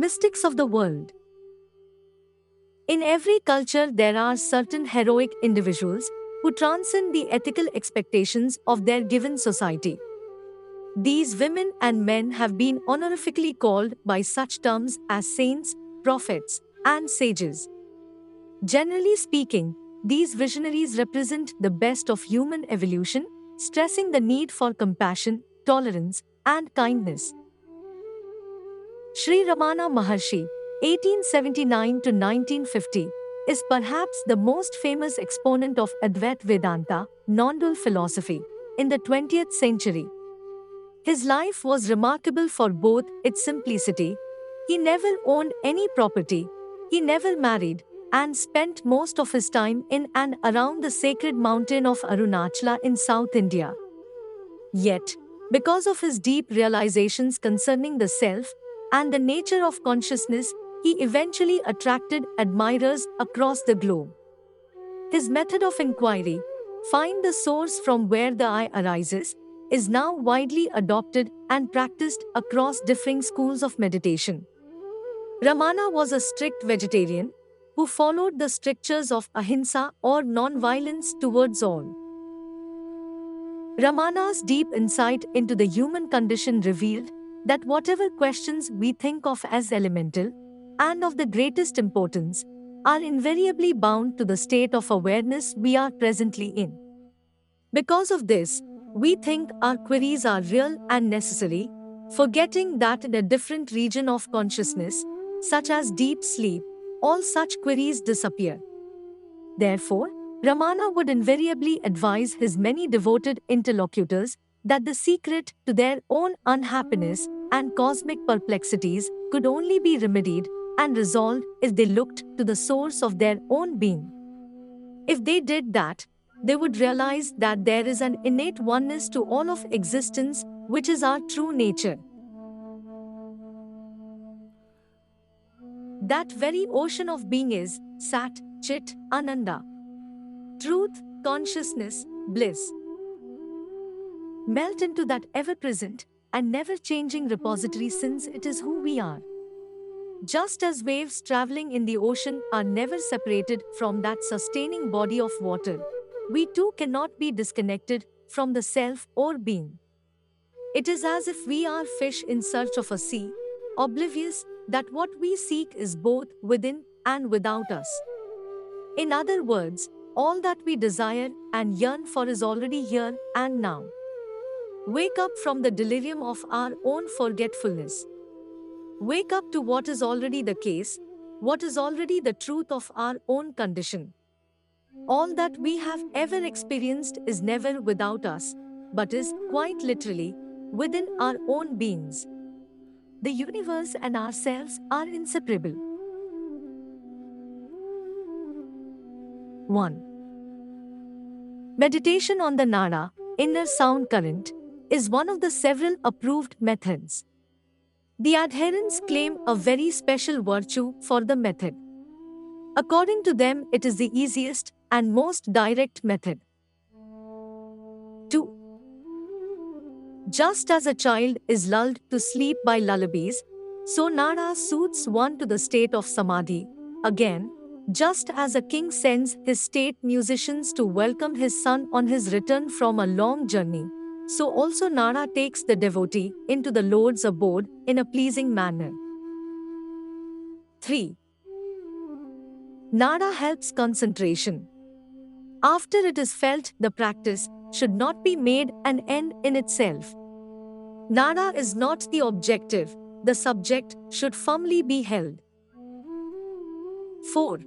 Mystics of the world. In every culture, there are certain heroic individuals who transcend the ethical expectations of their given society. These women and men have been honorifically called by such terms as saints, prophets, and sages. Generally speaking, these visionaries represent the best of human evolution, stressing the need for compassion, tolerance, and kindness. Sri Ramana Maharshi, 1879 to 1950, is perhaps the most famous exponent of Advaita Vedanta, non-dual philosophy, in the 20th century. His life was remarkable for both its simplicity. He never owned any property, he never married, and spent most of his time in and around the sacred mountain of Arunachala in South India. Yet, because of his deep realizations concerning the self and the nature of consciousness, he eventually attracted admirers across the globe. His method of inquiry, find the source from where the I arises, is now widely adopted and practiced across differing schools of meditation. Ramana was a strict vegetarian who followed the strictures of ahimsa or non-violence towards all. Ramana's deep insight into the human condition revealed that whatever questions we think of as elemental and of the greatest importance are invariably bound to the state of awareness we are presently in. Because of this, we think our queries are real and necessary, forgetting that in a different region of consciousness, such as deep sleep, all such queries disappear. Therefore, Ramana would invariably advise his many devoted interlocutors that the secret to their own unhappiness and cosmic perplexities could only be remedied and resolved if they looked to the source of their own being. If they did that, they would realize that there is an innate oneness to all of existence, which is our true nature. That very ocean of being is Sat, Chit, Ananda. Truth, consciousness, bliss. Melt into that ever-present and never-changing repository since it is who we are. Just as waves traveling in the ocean are never separated from that sustaining body of water, we too cannot be disconnected from the self or being. It is as if we are fish in search of a sea, oblivious that what we seek is both within and without us. In other words, all that we desire and yearn for is already here and now. Wake up from the delirium of our own forgetfulness. Wake up to what is already the case, what is already the truth of our own condition. All that we have ever experienced is never without us, but is, quite literally, within our own beings. The universe and ourselves are inseparable. 1. Meditation on the Nada, inner sound current, is one of the several approved methods. The adherents claim a very special virtue for the method. According to them, it is the easiest and most direct method. 2. Just as a child is lulled to sleep by lullabies, so Nada soothes one to the state of samadhi. Again, just as a king sends his state musicians to welcome his son on his return from a long journey, so also Nada takes the devotee into the Lord's abode in a pleasing manner. 3. Nada helps concentration. After it is felt, the practice should not be made an end in itself. Nada is not the objective, the subject should firmly be held. 4.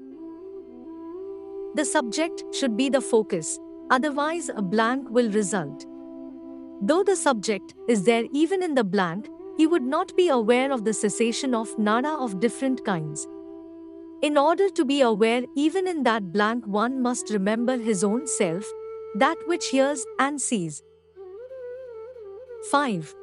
The subject should be the focus, otherwise a blank will result. Though the subject is there even in the blank, he would not be aware of the cessation of nada of different kinds. In order to be aware even in that blank, one must remember his own self, that which hears and sees. 5.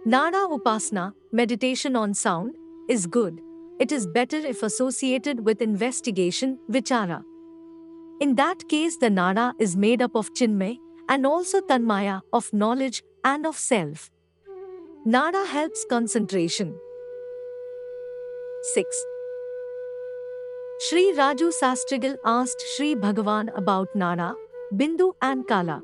Nada Upasana, meditation on sound, is good. It is better if associated with investigation, vichara. In that case, the nada is made up of chinmay and also tanmaya, of knowledge and of self. Nada helps concentration. 6. Sri Raju Sastrigal asked Sri Bhagavan about Nara, Bindu and Kala.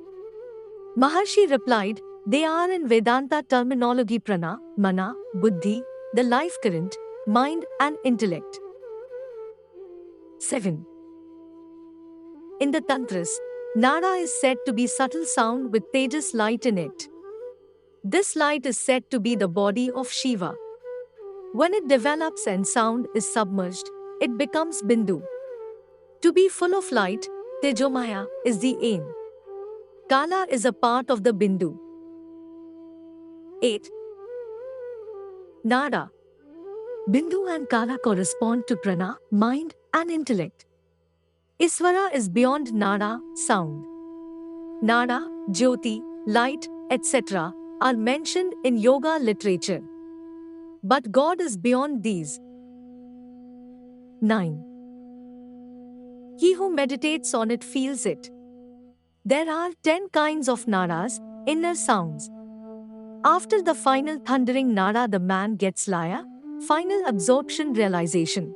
Maharshi replied, they are in Vedanta terminology prana, mana, buddhi, the life current, mind and intellect. 7. In the Tantras, Nara is said to be subtle sound with Tejas light in it. This light is said to be the body of Shiva. When it develops and sound is submerged, it becomes Bindu. To be full of light, Tejomaya is the aim. Kala is a part of the Bindu. 8. Nara, Bindu and Kala correspond to prana, mind and intellect. Isvara is beyond Nara, sound. Nara, Jyoti, light, etc. are mentioned in yoga literature. But God is beyond these. 9. He who meditates on it feels it. There are 10 kinds of Naras, inner sounds. After the final thundering Nara, the man gets laya, final absorption realization.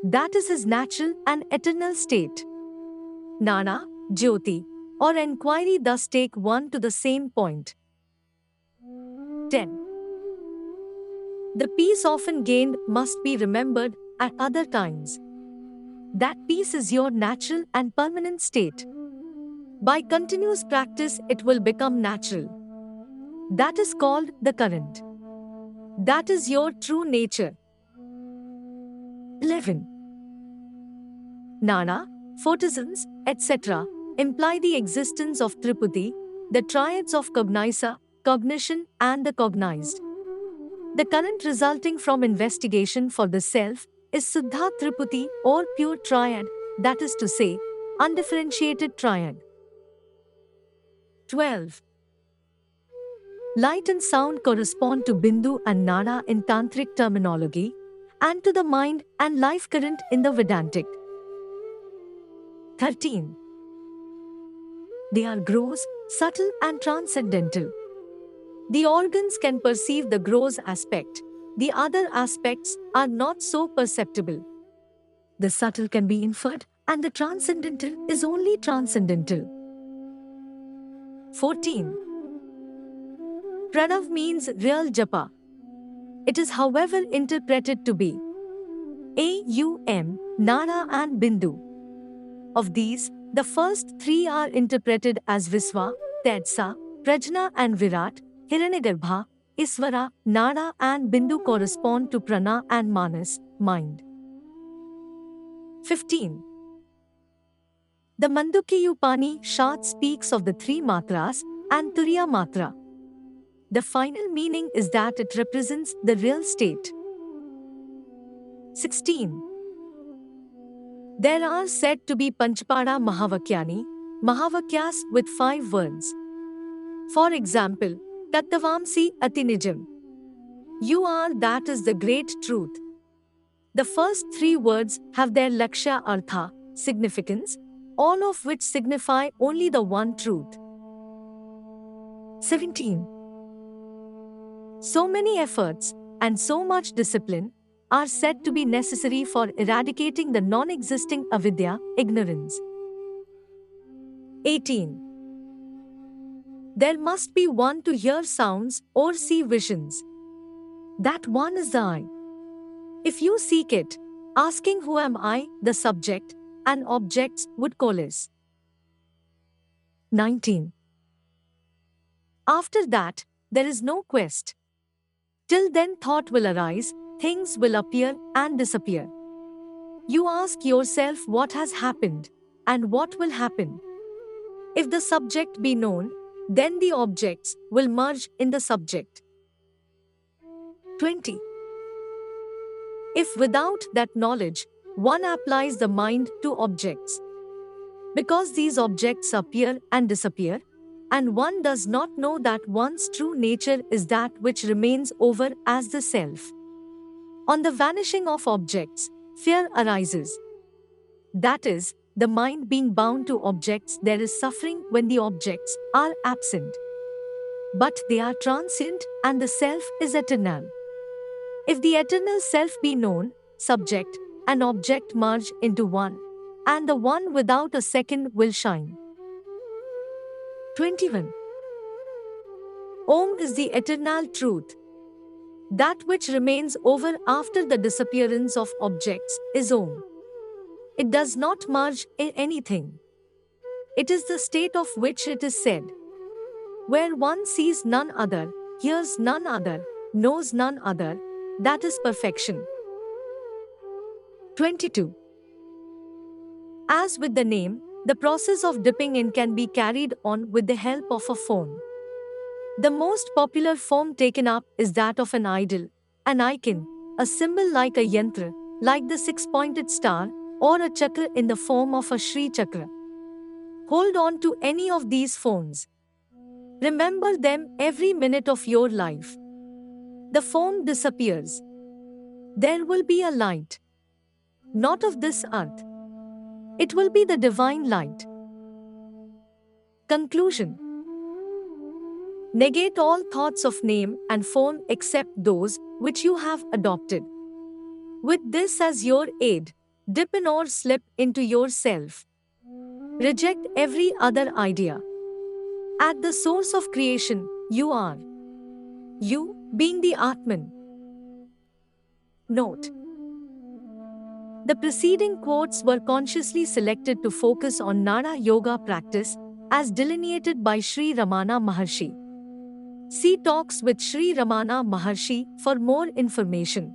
That is his natural and eternal state. Nara, Jyoti, or enquiry thus take one to the same point. 10. The peace often gained must be remembered at other times. That peace is your natural and permanent state. By continuous practice, it will become natural. That is called the current. That is your true nature. 11. Nara, photisms, etc. imply the existence of Tripudi, the triads of cognisa, cognition, and the cognized. The current resulting from investigation for the self is Siddha Tripudi or pure triad, that is to say, undifferentiated triad. 12. Light and sound correspond to Bindu and Nara in Tantric terminology, and to the mind and life current in the Vedantic. 13. They are gross, subtle and transcendental. The organs can perceive the gross aspect. The other aspects are not so perceptible. The subtle can be inferred, and the transcendental is only transcendental. 14. Pranav means real japa. It is, however, interpreted to be Aum, Nara and Bindu. Of these, the first three are interpreted as Visva, Tedsa, Prajna and Virat. Hiranyagarbha, Isvara, Nara and Bindu correspond to Prana and Manas, mind. 15. The Mandukya speaks of the three matras and Turiya matra. The final meaning is that it represents the real state. 16. There are said to be Panchpada Mahavakyas with 5 words. For example, Tattavamsi Atinijam. You are, that is the great truth. The first 3 words have their Lakshya Artha, significance, all of which signify only the one truth. 17. So many efforts and so much discipline are said to be necessary for eradicating the non-existing avidya, ignorance. 18. There must be one to hear sounds or see visions. That one is the I. If you seek it, asking who am I, the subject, and objects would coalesce. 19. After that, there is no quest. Till then thought will arise, things will appear and disappear. You ask yourself what has happened, and what will happen. If the subject be known, then the objects will merge in the subject. 20. If without that knowledge, one applies the mind to objects, because these objects appear and disappear, and one does not know that one's true nature is that which remains over as the self. On the vanishing of objects, fear arises. That is, the mind being bound to objects, there is suffering when the objects are absent. But they are transient and the self is eternal. If the eternal self be known, subject and object merge into one, and the one without a second will shine. 21. Om is the eternal truth. That which remains over after the disappearance of objects is Om. It does not merge in anything. It is the state of which it is said, where one sees none other, hears none other, knows none other, that is perfection. 22. As with the name, the process of dipping in can be carried on with the help of a form. The most popular form taken up is that of an idol, an icon, a symbol like a yantra, like the six-pointed star, or a chakra in the form of a Sri Chakra. Hold on to any of these forms. Remember them every minute of your life. The form disappears. There will be a light. Not of this earth. It will be the divine light. Conclusion. Negate all thoughts of name and form except those which you have adopted. With this as your aid, dip in or slip into yourself. Reject every other idea. At the source of creation, you are. You, being the Atman. Note: the preceding quotes were consciously selected to focus on Nada Yoga practice as delineated by Sri Ramana Maharshi. See Talks with Sri Ramana Maharshi for more information.